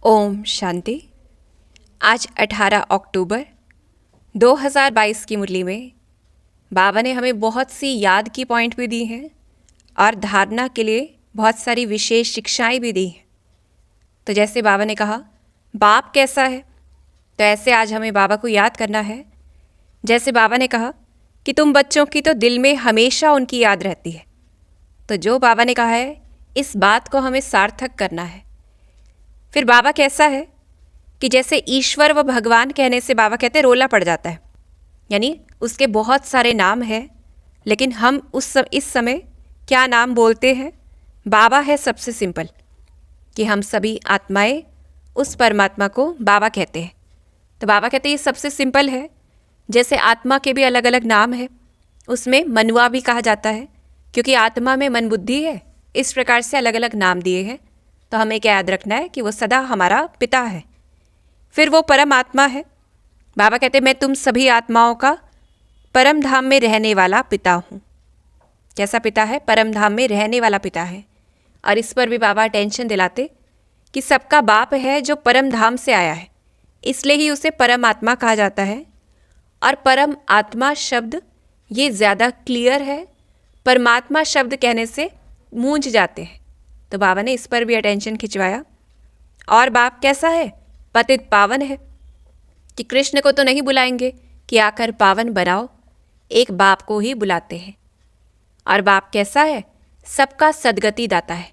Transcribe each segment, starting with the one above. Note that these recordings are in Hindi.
ओम शांति। आज 18 अक्टूबर 2022 की मुरली में बाबा ने हमें बहुत सी याद की पॉइंट भी दी हैं और धारणा के लिए बहुत सारी विशेष शिक्षाएं भी दी हैं। तो जैसे बाबा ने कहा बाप कैसा है, तो ऐसे आज हमें बाबा को याद करना है। जैसे बाबा ने कहा कि तुम बच्चों की तो दिल में हमेशा उनकी याद रहती है, तो जो बाबा ने कहा है इस बात को हमें सार्थक करना है। फिर बाबा कैसा है कि जैसे ईश्वर व भगवान कहने से बाबा कहते रोला पड़ जाता है, यानी उसके बहुत सारे नाम हैं, लेकिन हम इस समय क्या नाम बोलते हैं। बाबा है सबसे सिंपल कि हम सभी आत्माएं उस परमात्मा को बाबा कहते हैं। तो बाबा कहते हैं ये सबसे सिंपल है। जैसे आत्मा के भी अलग अलग नाम है, उसमें मनुआ भी कहा जाता है क्योंकि आत्मा में मन बुद्धि है। इस प्रकार से अलग अलग नाम दिए हैं। तो हमें क्या याद रखना है कि वो सदा हमारा पिता है। फिर वो परम आत्मा है। बाबा कहते मैं तुम सभी आत्माओं का परम धाम में रहने वाला पिता हूँ। कैसा पिता है? परम धाम में रहने वाला पिता है। और इस पर भी बाबा अटेंशन दिलाते कि सबका बाप है जो परम धाम से आया है, इसलिए ही उसे परम आत्मा कहा जाता है। और परम आत्मा शब्द ये ज़्यादा क्लियर है, परमात्मा शब्द कहने से मूंझ जाते हैं। तो बाबा ने इस पर भी अटेंशन खिंचवाया। और बाप कैसा है? पतित पावन है कि कृष्ण को तो नहीं बुलाएंगे कि आकर पावन बनाओ, एक बाप को ही बुलाते हैं। और बाप कैसा है? सबका सद्गति दाता है।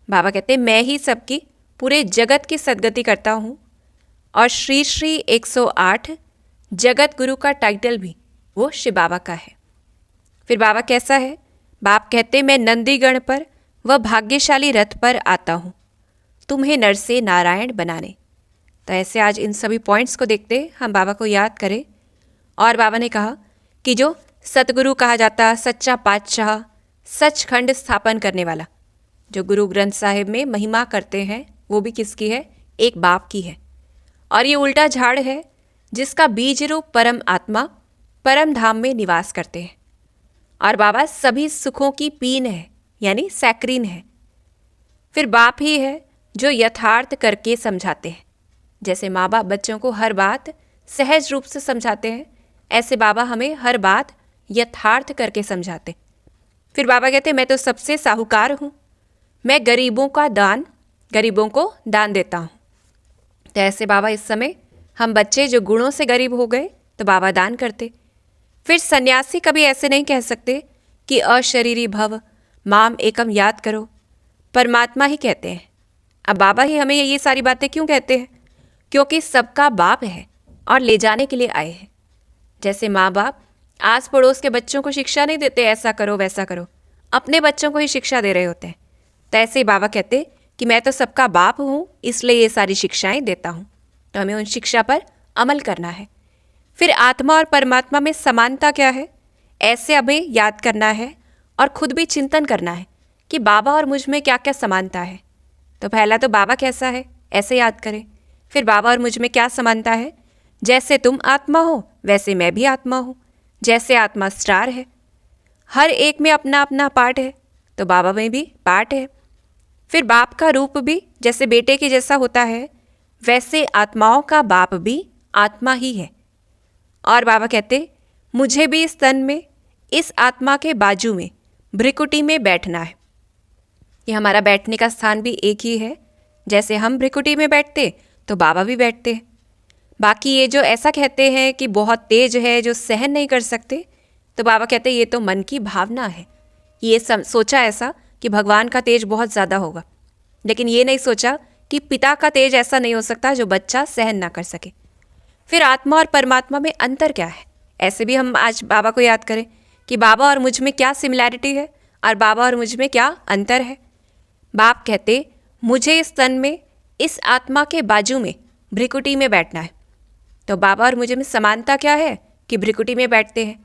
बाबा कहते हैं मैं ही सबकी पूरे जगत की सद्गति करता हूँ। और श्री श्री 108 जगत गुरु का टाइटल भी वो शिव बाबा का है। फिर बाबा कैसा है? बाप कहते मैं नंदीगण पर वह भाग्यशाली रथ पर आता हूँ तुम्हें नर से नारायण बनाने। तो ऐसे आज इन सभी पॉइंट्स को देखते हम बाबा को याद करें। और बाबा ने कहा कि जो सतगुरु कहा जाता, सच्चा पातशाह, सचखंड स्थापन करने वाला, जो गुरु ग्रंथ साहिब में महिमा करते हैं, वो भी किसकी है? एक बाप की है। और ये उल्टा झाड़ है जिसका बीज रूप परम आत्मा परम धाम में निवास करते हैं। और बाबा सभी सुखों की पीन है, यानी सैक्रीन है। फिर बाप ही है जो यथार्थ करके समझाते हैं। जैसे माँ बाप बच्चों को हर बात सहज रूप से समझाते हैं, ऐसे बाबा हमें हर बात यथार्थ करके समझाते। फिर बाबा कहते मैं तो सबसे साहूकार हूँ, मैं गरीबों को दान देता हूँ। तो ऐसे बाबा इस समय हम बच्चे जो गुणों से गरीब हो गए तो बाबा दान करते। फिर सन्यासी कभी ऐसे नहीं कह सकते कि अशरीरी भव माम एकम याद करो, परमात्मा ही कहते हैं। अब बाबा ही हमें ये सारी बातें क्यों कहते हैं? क्योंकि सबका बाप है और ले जाने के लिए आए हैं। जैसे माँ बाप आस पड़ोस के बच्चों को शिक्षा नहीं देते ऐसा करो वैसा करो, अपने बच्चों को ही शिक्षा दे रहे होते हैं। तो ऐसे ही बाबा कहते कि मैं तो सबका बाप हूँ, इसलिए ये सारी शिक्षाएं देता हूँ। तो हमें उन शिक्षा पर अमल करना है। फिर आत्मा और परमात्मा में समानता क्या है, ऐसे हमें याद करना है और खुद भी चिंतन करना है कि बाबा और मुझ में क्या क्या समानता है। तो पहला तो बाबा कैसा है ऐसे याद करें। फिर बाबा और मुझ में क्या समानता है? जैसे तुम आत्मा हो वैसे मैं भी आत्मा हूँ। जैसे आत्मा स्टार है, हर एक में अपना अपना पार्ट है, तो बाबा में भी पार्ट है। फिर बाप का रूप भी जैसे बेटे के जैसा होता है, वैसे आत्माओं का बाप भी आत्मा ही है। और बाबा कहते मुझे भी इस तन में, इस आत्मा के बाजू में, भ्रिकुटी में बैठना है। ये हमारा बैठने का स्थान भी एक ही है। जैसे हम भ्रिकुटी में बैठते तो बाबा भी बैठते हैं। बाकी ये जो ऐसा कहते हैं कि बहुत तेज है, जो सहन नहीं कर सकते, तो बाबा कहते ये तो मन की भावना है। ये सोचा ऐसा कि भगवान का तेज बहुत ज़्यादा होगा, लेकिन ये नहीं सोचा कि पिता का तेज ऐसा नहीं हो सकता जो बच्चा सहन ना कर सके। फिर आत्मा और परमात्मा में अंतर क्या है, ऐसे भी हम आज बाबा को याद करें कि बाबा और मुझ में क्या सिमिलैरिटी है और बाबा और मुझ में क्या अंतर है। बाप कहते मुझे इस तन में, इस आत्मा के बाजू में, भ्रिकुटी में बैठना है। तो बाबा और मुझे में समानता क्या है कि भ्रिकुटी में बैठते हैं,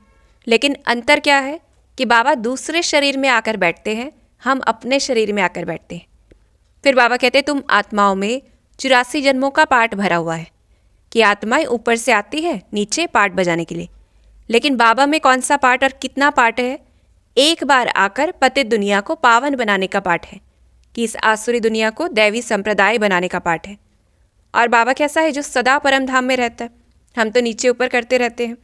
लेकिन अंतर क्या है कि बाबा दूसरे शरीर में आकर बैठते हैं, हम अपने शरीर में आकर बैठते हैं। फिर बाबा कहते तुम आत्माओं में 84 जन्मों का पाठ भरा हुआ है कि आत्माएं ऊपर से आती है नीचे पाठ बजाने के लिए, लेकिन बाबा में कौन सा पाठ और कितना पाठ है? एक बार आकर पतित दुनिया को पावन बनाने का पाठ है कि इस आसुरी दुनिया को दैवी संप्रदाय बनाने का पाठ है। और बाबा कैसा है? जो सदा परम धाम में रहता है। हम तो नीचे ऊपर करते रहते हैं।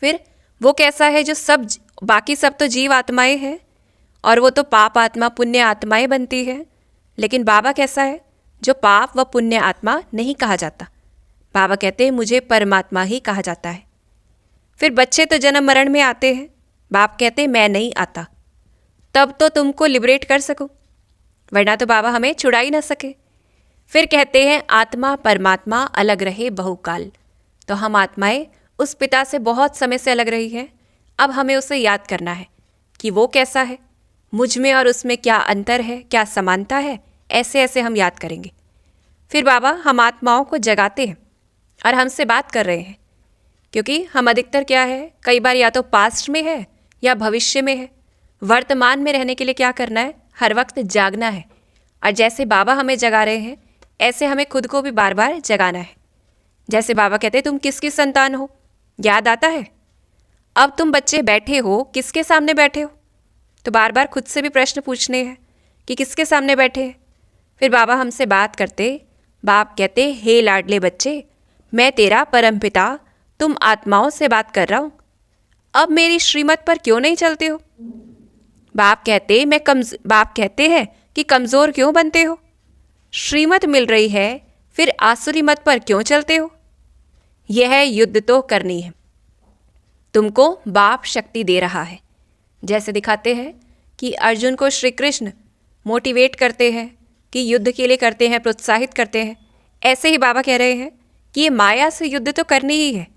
फिर वो कैसा है? जो बाकी सब तो जीव आत्माएं हैं और वो तो पाप आत्मा पुण्य आत्माएं बनती है। लेकिन बाबा कैसा है? जो पाप व पुण्य आत्मा नहीं कहा जाता। बाबा कहते हैं मुझे परमात्मा ही कहा जाता है। फिर बच्चे तो जन्म मरण में आते हैं। बाप कहते हैं मैं नहीं आता, तब तो तुमको लिबरेट कर सकूं, वरना तो बाबा हमें छुड़ा ही ना सके। फिर कहते हैं आत्मा परमात्मा अलग रहे बहुकाल। तो हम आत्माएं उस पिता से बहुत समय से अलग रही हैं। अब हमें उसे याद करना है कि वो कैसा है, मुझ में और उसमें क्या अंतर है, क्या समानता है। ऐसे ऐसे हम याद करेंगे। फिर बाबा हम आत्माओं को जगाते हैं और हमसे बात कर रहे हैं, क्योंकि हम अधिकतर क्या है, कई बार या तो पास्ट में है या भविष्य में है। वर्तमान में रहने के लिए क्या करना है? हर वक्त जागना है। और जैसे बाबा हमें जगा रहे हैं, ऐसे हमें खुद को भी बार बार जगाना है। जैसे बाबा कहते हैं तुम किसकी संतान हो, याद आता है? अब तुम बच्चे बैठे हो, किसके सामने बैठे हो? तो बार बार खुद से भी प्रश्न पूछने हैं कि किसके सामने बैठे हैं। फिर बाबा हमसे बात करते, बाप कहते हे लाडले बच्चे, मैं तेरा परम पिता तुम आत्माओं से बात कर रहा हूँ। अब मेरी श्रीमत पर क्यों नहीं चलते हो? बाप कहते हैं कि कमज़ोर क्यों बनते हो? श्रीमत मिल रही है, फिर आसुरी मत पर क्यों चलते हो? यह युद्ध तो करनी है। तुमको बाप शक्ति दे रहा है। जैसे दिखाते हैं कि अर्जुन को श्री कृष्ण मोटिवेट करते हैं कि युद्ध के लिए करते हैं, प्रोत्साहित करते हैं। ऐसे ही बाबा कह रहे हैं कि ये माया से युद्ध तो करनी ही है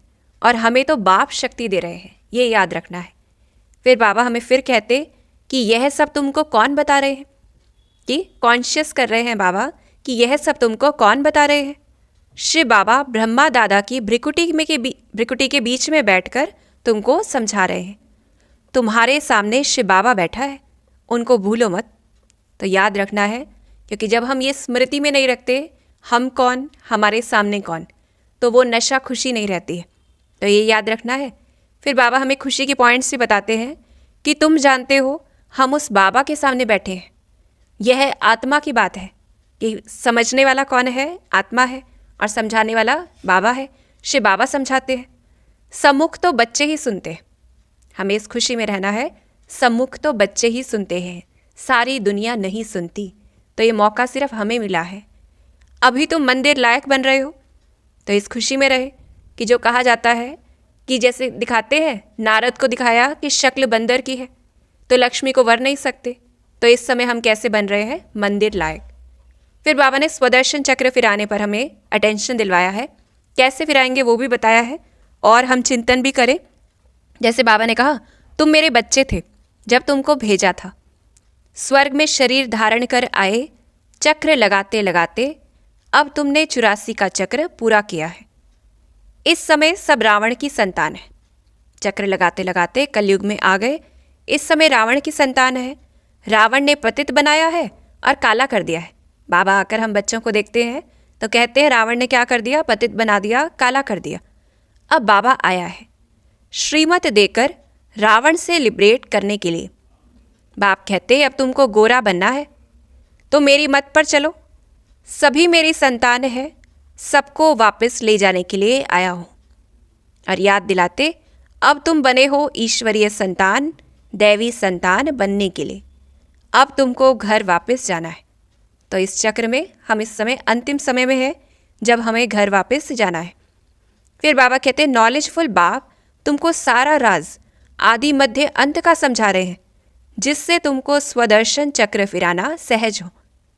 और हमें तो बाप शक्ति दे रहे हैं, ये याद रखना है। फिर बाबा हमें फिर कहते कि यह सब तुमको कौन बता रहे हैं, कि कॉन्शियस कर रहे हैं बाबा कि यह सब तुमको कौन बता रहे हैं। शिव बाबा ब्रह्मा दादा की भ्रिकुटी के बीच में बैठकर तुमको समझा रहे हैं। तुम्हारे सामने शिव बाबा बैठा है, उनको भूलो मत। तो याद रखना है, क्योंकि जब हम ये स्मृति में नहीं रखते हम कौन, हमारे सामने कौन, तो वो नशा खुशी नहीं रहती है। तो ये याद रखना है। फिर बाबा हमें खुशी की पॉइंट्स भी बताते हैं कि तुम जानते हो हम उस बाबा के सामने बैठे हैं। यह आत्मा की बात है कि समझने वाला कौन है? आत्मा है, और समझाने वाला बाबा है। शिव बाबा समझाते हैं। सम्मुख तो बच्चे ही सुनते हैं। हमें इस खुशी में रहना है, सम्मुख तो बच्चे ही सुनते हैं, सारी दुनिया नहीं सुनती। तो ये मौका सिर्फ हमें मिला है। अभी तुम मंदिर लायक बन रहे हो, तो इस खुशी में रहे कि जो कहा जाता है कि जैसे दिखाते हैं, नारद को दिखाया कि शक्ल बंदर की है तो लक्ष्मी को वर नहीं सकते। तो इस समय हम कैसे बन रहे हैं? मंदिर लायक। फिर बाबा ने स्वदर्शन चक्र फिराने पर हमें अटेंशन दिलवाया है। कैसे फिराएंगे वो भी बताया है, और हम चिंतन भी करें। जैसे बाबा ने कहा तुम मेरे बच्चे थे जब तुमको भेजा था, स्वर्ग में शरीर धारण कर आए, चक्र लगाते लगाते अब तुमने 84 का चक्र पूरा किया है। इस समय सब रावण की संतान है। चक्र लगाते लगाते कलयुग में आ गए। इस समय रावण की संतान है। रावण ने पतित बनाया है और काला कर दिया है। बाबा आकर हम बच्चों को देखते हैं तो कहते हैं रावण ने क्या कर दिया? पतित बना दिया, काला कर दिया। अब बाबा आया है श्रीमत देकर रावण से लिबरेट करने के लिए। बाप कहते हैं अब तुमको गोरा बनना है तो मेरी मत पर चलो। सभी मेरी संतान है, सबको वापस ले जाने के लिए आया हूँ। और याद दिलाते अब तुम बने हो ईश्वरीय संतान, दैवी संतान बनने के लिए। अब तुमको घर वापस जाना है। तो इस चक्र में हम इस समय अंतिम समय में है जब हमें घर वापस जाना है। फिर बाबा कहते हैं नॉलेजफुल बाप तुमको सारा राज आदि मध्य अंत का समझा रहे हैं, जिससे तुमको स्वदर्शन चक्र फिराना सहज हो।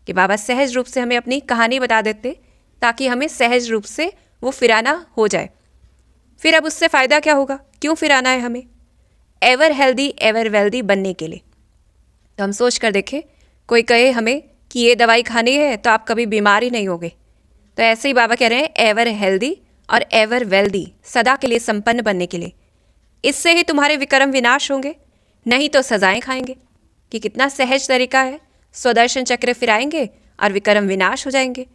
कि बाबा सहज रूप से हमें अपनी कहानी बता देते ताकि हमें सहज रूप से वो फिराना हो जाए। फिर अब उससे फ़ायदा क्या होगा? क्यों फिराना है हमें? एवर हेल्दी एवर वेल्दी बनने के लिए। तो हम सोच कर देखें, कोई कहे हमें कि ये दवाई खानी है तो आप कभी बीमार ही नहीं होगे, तो ऐसे ही बाबा कह रहे हैं एवर हेल्दी और एवर वेल्दी, सदा के लिए संपन्न बनने के लिए। इससे ही तुम्हारे विक्रम विनाश होंगे, नहीं तो सजाएं खाएंगे। कि कितना सहज तरीका है, स्वदर्शन चक्र फिराएंगे और विक्रम विनाश हो जाएंगे।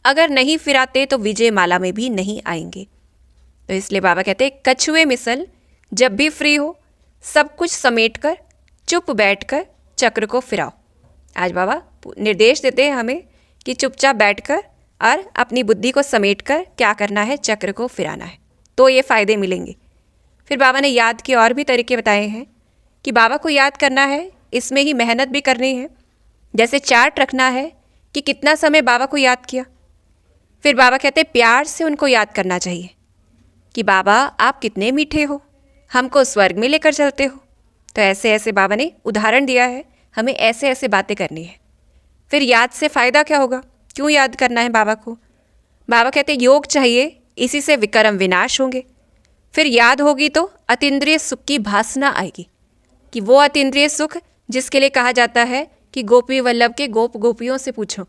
अगर नहीं फिराते तो विजय माला में भी नहीं आएंगे। तो इसलिए बाबा कहते हैं कछुए मिसल जब भी फ्री हो, सब कुछ समेट कर चुप बैठकर चक्र को फिराओ। आज बाबा निर्देश देते हैं हमें कि चुपचाप बैठकर और अपनी बुद्धि को समेटकर क्या करना है, चक्र को फिराना है, तो ये फ़ायदे मिलेंगे। फिर बाबा ने याद के और भी तरीके बताए हैं कि बाबा को याद करना है, इसमें ही मेहनत भी करनी है। जैसे चार्ट रखना है कि कितना समय बाबा को याद किया। फिर बाबा कहते हैं प्यार से उनको याद करना चाहिए कि बाबा आप कितने मीठे हो, हमको स्वर्ग में लेकर चलते हो। तो ऐसे ऐसे बाबा ने उदाहरण दिया है, हमें ऐसे ऐसे बातें करनी है। फिर याद से फ़ायदा क्या होगा, क्यों याद करना है बाबा को? बाबा कहते योग चाहिए, इसी से विकर्म विनाश होंगे। फिर याद होगी तो अतीन्द्रिय सुख की भासना आएगी कि वो अतीन्द्रिय सुख जिसके लिए कहा जाता है कि गोपी वल्लभ के गोप गोपियों से पूछो।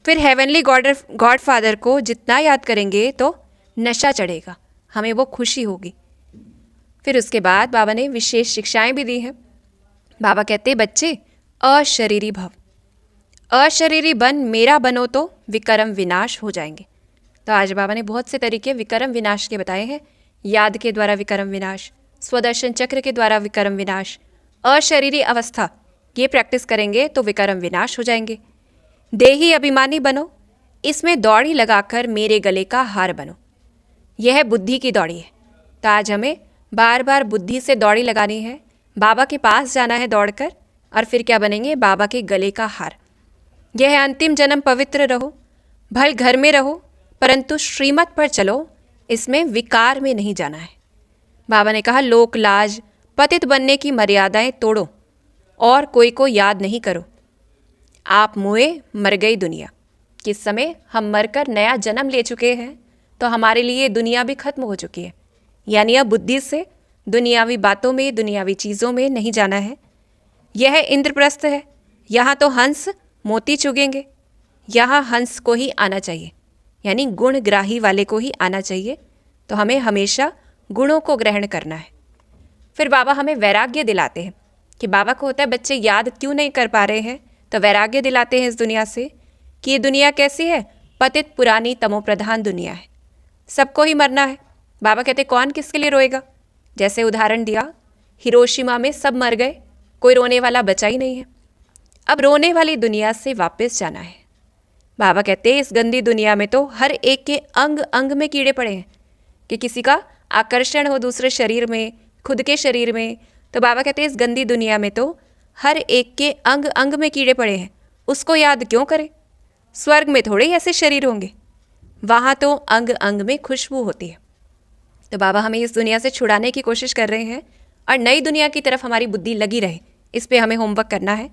फिर हेवनली गॉड फादर को जितना याद करेंगे तो नशा चढ़ेगा, हमें वो खुशी होगी। फिर उसके बाद बाबा ने विशेष शिक्षाएं भी दी हैं। बाबा कहते बच्चे अशरीरी भव, अशरीरी बन मेरा बनो तो विकर्म विनाश हो जाएंगे। तो आज बाबा ने बहुत से तरीके विकर्म विनाश के बताए हैं। याद के द्वारा विकर्म विनाश, स्वदर्शन चक्र के द्वारा विकर्म विनाश, अशरीरी अवस्था, ये प्रैक्टिस करेंगे तो विकर्म विनाश हो जाएंगे। देही अभिमानी बनो, इसमें दौड़ी लगाकर मेरे गले का हार बनो। यह है बुद्धि की दौड़ी है। तो आज हमें बार बार बुद्धि से दौड़ी लगानी है, बाबा के पास जाना है दौड़कर, और फिर क्या बनेंगे, बाबा के गले का हार। यह है अंतिम जन्म पवित्र रहो, भल घर में रहो परंतु श्रीमत पर चलो, इसमें विकार में नहीं जाना है। बाबा ने कहा लोक लाज पतित बनने की मर्यादाएं तोड़ो और कोई को याद नहीं करो। आप मुए मर गई दुनिया। किस समय हम मरकर नया जन्म ले चुके हैं तो हमारे लिए दुनिया भी खत्म हो चुकी है। यानी अब बुद्धि से दुनियावी बातों में, दुनियावी चीज़ों में नहीं जाना है। यह इंद्रप्रस्थ है, यहाँ तो हंस मोती चुगेंगे, यहाँ हंस को ही आना चाहिए, यानी गुणग्राही वाले को ही आना चाहिए। तो हमें हमेशा गुणों को ग्रहण करना है। फिर बाबा हमें वैराग्य दिलाते हैं कि बाबा को होता है बच्चे याद क्यों नहीं कर पा रहे हैं, तो वैराग्य दिलाते हैं इस दुनिया से कि ये दुनिया कैसी है, पतित पुरानी तमोप्रधान दुनिया है, सबको ही मरना है। बाबा कहते कौन किसके लिए रोएगा। जैसे उदाहरण दिया, हिरोशिमा में सब मर गए, कोई रोने वाला बचा ही नहीं है। अब रोने वाली दुनिया से वापस जाना है। बाबा कहते हैं इस गंदी दुनिया में तो हर एक के अंग अंग में कीड़े पड़े हैं कि किसी का आकर्षण हो दूसरे शरीर में, खुद के शरीर में। तो बाबा कहते हैं इस गंदी दुनिया में तो हर एक के अंग अंग में कीड़े पड़े हैं, उसको याद क्यों करें। स्वर्ग में थोड़े ही ऐसे शरीर होंगे, वहाँ तो अंग अंग में खुशबू होती है। तो बाबा हमें इस दुनिया से छुड़ाने की कोशिश कर रहे हैं और नई दुनिया की तरफ हमारी बुद्धि लगी रहे, इस पे हमें होमवर्क करना है।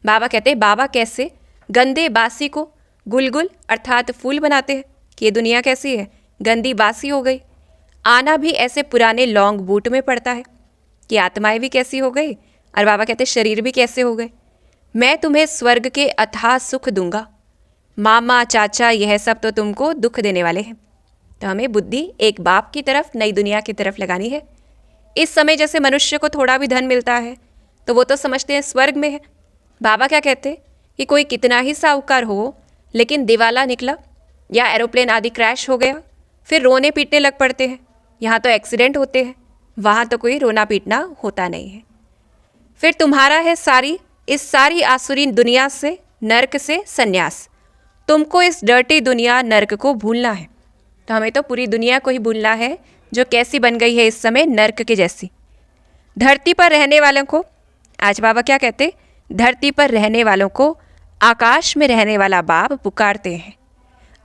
बाबा कहते हैं बाबा कैसे गंदे बासी को गुलगुल अर्थात फूल बनाते हैं कि ये दुनिया कैसी है, गंदी बासी हो गई। आना भी ऐसे पुराने लॉन्ग बूट में पड़ता है कि आत्माएं भी कैसी हो गई, और बाबा कहते शरीर भी कैसे हो गए। मैं तुम्हें स्वर्ग के अथाह सुख दूंगा, मामा चाचा यह सब तो तुमको दुख देने वाले हैं। तो हमें बुद्धि एक बाप की तरफ, नई दुनिया की तरफ लगानी है। इस समय जैसे मनुष्य को थोड़ा भी धन मिलता है तो वो तो समझते हैं स्वर्ग में है। बाबा क्या कहते कि कोई कितना ही साहूकार हो लेकिन दिवाला निकला या एरोप्लेन आदि क्रैश हो गया, फिर रोने पीटने लग पड़ते हैं। यहाँ तो एक्सीडेंट होते हैं, वहाँ तो कोई रोना पीटना होता नहीं है। फिर तुम्हारा है इस सारी आसुरी दुनिया से, नर्क से संन्यास। तुमको इस डर्टी दुनिया नर्क को भूलना है। तो हमें तो पूरी दुनिया को ही भूलना है जो कैसी बन गई है इस समय, नर्क के जैसी। धरती पर रहने वालों को, आज बाबा क्या कहते, धरती पर रहने वालों को आकाश में रहने वाला बाप पुकारते हैं।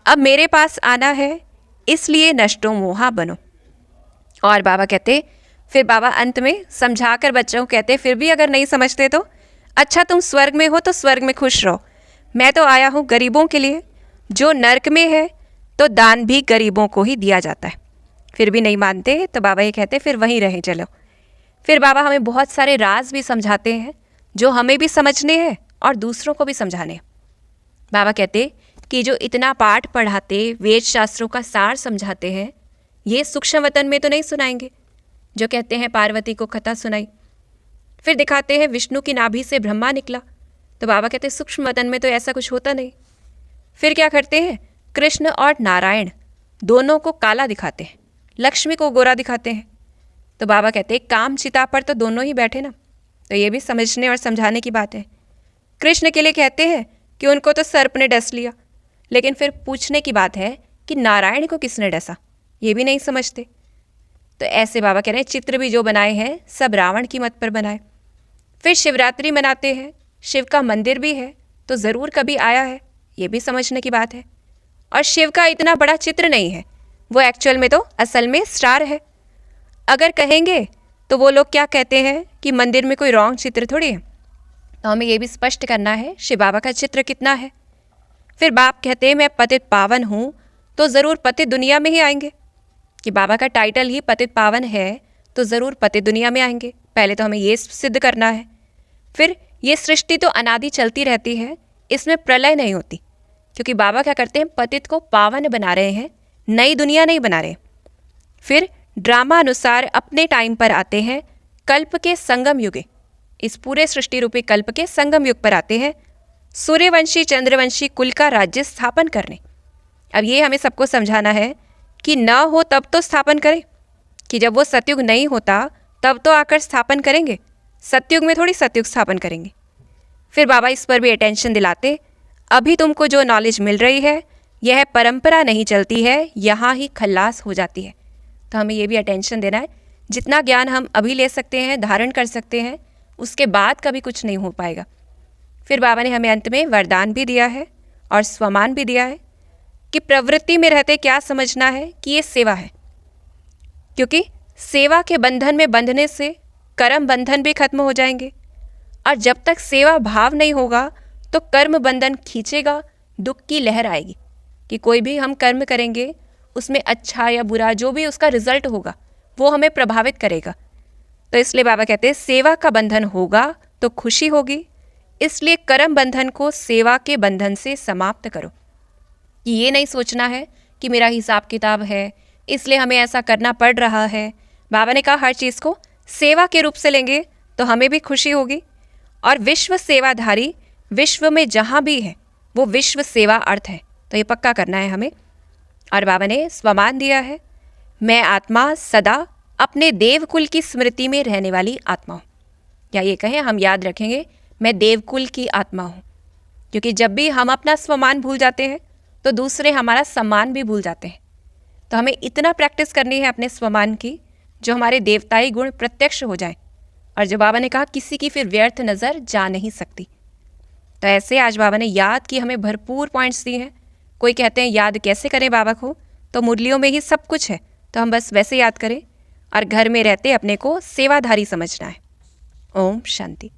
अब मेरे पास आना है, इसलिए नष्टो मोहा बनो। और बाबा कहते, फिर बाबा अंत में समझाकर बच्चों को कहते, फिर भी अगर नहीं समझते तो अच्छा तुम स्वर्ग में हो तो स्वर्ग में खुश रहो, मैं तो आया हूँ गरीबों के लिए। जो नर्क में है तो दान भी गरीबों को ही दिया जाता है। फिर भी नहीं मानते तो बाबा ये कहते फिर वहीं रहें चलो। फिर बाबा हमें बहुत सारे राज भी समझाते हैं जो हमें भी समझने हैं और दूसरों को भी समझाने हैं। बाबा कहते कि जो इतना पाठ पढ़ाते, वेद शास्त्रों का सार समझाते हैं, ये सूक्ष्म वतन में तो नहीं सुनाएंगे। जो कहते हैं पार्वती को कथा सुनाई, फिर दिखाते हैं विष्णु की नाभि से ब्रह्मा निकला, तो बाबा कहते हैं सूक्ष्म वतन में तो ऐसा कुछ होता नहीं। फिर क्या करते हैं, कृष्ण और नारायण दोनों को काला दिखाते हैं, लक्ष्मी को गोरा दिखाते हैं। तो बाबा कहते हैं काम चिता पर तो दोनों ही बैठे ना, तो ये भी समझने और समझाने की बात है। कृष्ण के लिए कहते हैं कि उनको तो सर्प ने डस लिया, लेकिन फिर पूछने की बात है कि नारायण को किसने डसा, ये भी नहीं समझते। तो ऐसे बाबा कह रहे हैं चित्र भी जो बनाए हैं सब रावण की मत पर बनाए। फिर शिवरात्रि मनाते हैं, शिव का मंदिर भी है तो ज़रूर कभी आया है, ये भी समझने की बात है। और शिव का इतना बड़ा चित्र नहीं है, वो एक्चुअल में तो असल में स्टार है। अगर कहेंगे तो वो लोग क्या कहते हैं कि मंदिर में कोई रॉन्ग चित्र थोड़ी है, तो हमें ये भी स्पष्ट करना है शिव बाबा का चित्र कितना है। फिर बाप कहते हैं मैं पतित पावन हूँ, तो ज़रूर पतित दुनिया में ही आएंगे, कि बाबा का टाइटल ही पतित पावन है तो ज़रूर पतित दुनिया में आएंगे। पहले तो हमें ये सिद्ध करना है। फिर ये सृष्टि तो अनादि चलती रहती है, इसमें प्रलय नहीं होती, क्योंकि बाबा क्या करते हैं पतित को पावन बना रहे हैं, नई दुनिया नहीं बना रहे। फिर ड्रामा अनुसार अपने टाइम पर आते हैं, कल्प के संगम युगे, इस पूरे सृष्टि रूपी कल्प के संगम युग पर आते हैं, सूर्यवंशी चंद्रवंशी कुल का राज्य स्थापन करने। अब ये हमें सबको समझाना है कि न हो तब तो स्थापन करें, कि जब वो सतयुग नहीं होता तब तो आकर स्थापन करेंगे, सतयुग में थोड़ी सतयुग स्थापन करेंगे। फिर बाबा इस पर भी अटेंशन दिलाते, अभी तुमको जो नॉलेज मिल रही है यह परंपरा नहीं चलती है, यहाँ ही खल्लास हो जाती है। तो हमें ये भी अटेंशन देना है, जितना ज्ञान हम अभी ले सकते हैं, धारण कर सकते हैं, उसके बाद कभी कुछ नहीं हो पाएगा। फिर बाबा ने हमें अंत में वरदान भी दिया है और स्वमान भी दिया है कि प्रवृत्ति में रहते क्या समझना है कि ये सेवा है, क्योंकि सेवा के बंधन में बंधने से कर्म बंधन भी खत्म हो जाएंगे, और जब तक सेवा भाव नहीं होगा तो कर्म बंधन खींचेगा, दुख की लहर आएगी कि कोई भी हम कर्म करेंगे उसमें अच्छा या बुरा जो भी उसका रिजल्ट होगा वो हमें प्रभावित करेगा। तो इसलिए बाबा कहते हैं सेवा का बंधन होगा तो खुशी होगी, इसलिए कर्म बंधन को सेवा के बंधन से समाप्त करो। कि ये नहीं सोचना है कि मेरा हिसाब किताब है इसलिए हमें ऐसा करना पड़ रहा है। बाबा ने कहा हर चीज़ को सेवा के रूप से लेंगे तो हमें भी खुशी होगी, और विश्व सेवाधारी विश्व में जहाँ भी है वो विश्व सेवा अर्थ है, तो ये पक्का करना है हमें। और बाबा ने स्वमान दिया है, मैं आत्मा सदा अपने देवकुल की स्मृति में रहने वाली आत्मा हूँ, या ये कहें हम याद रखेंगे मैं देवकुल की आत्मा हूँ, क्योंकि जब भी हम अपना स्वमान भूल जाते हैं तो दूसरे हमारा सम्मान भी भूल जाते हैं। तो हमें इतना प्रैक्टिस करनी है अपने स्वमान की जो हमारे देवताई गुण प्रत्यक्ष हो जाएं, और जो बाबा ने कहा किसी की फिर व्यर्थ नज़र जा नहीं सकती। तो ऐसे आज बाबा ने याद की हमें भरपूर पॉइंट्स दिए हैं। कोई कहते हैं याद कैसे करें बाबा को, तो मुरलियों में ही सब कुछ है, तो हम बस वैसे याद करें और घर में रहते अपने को सेवाधारी समझना है। ओम शांति।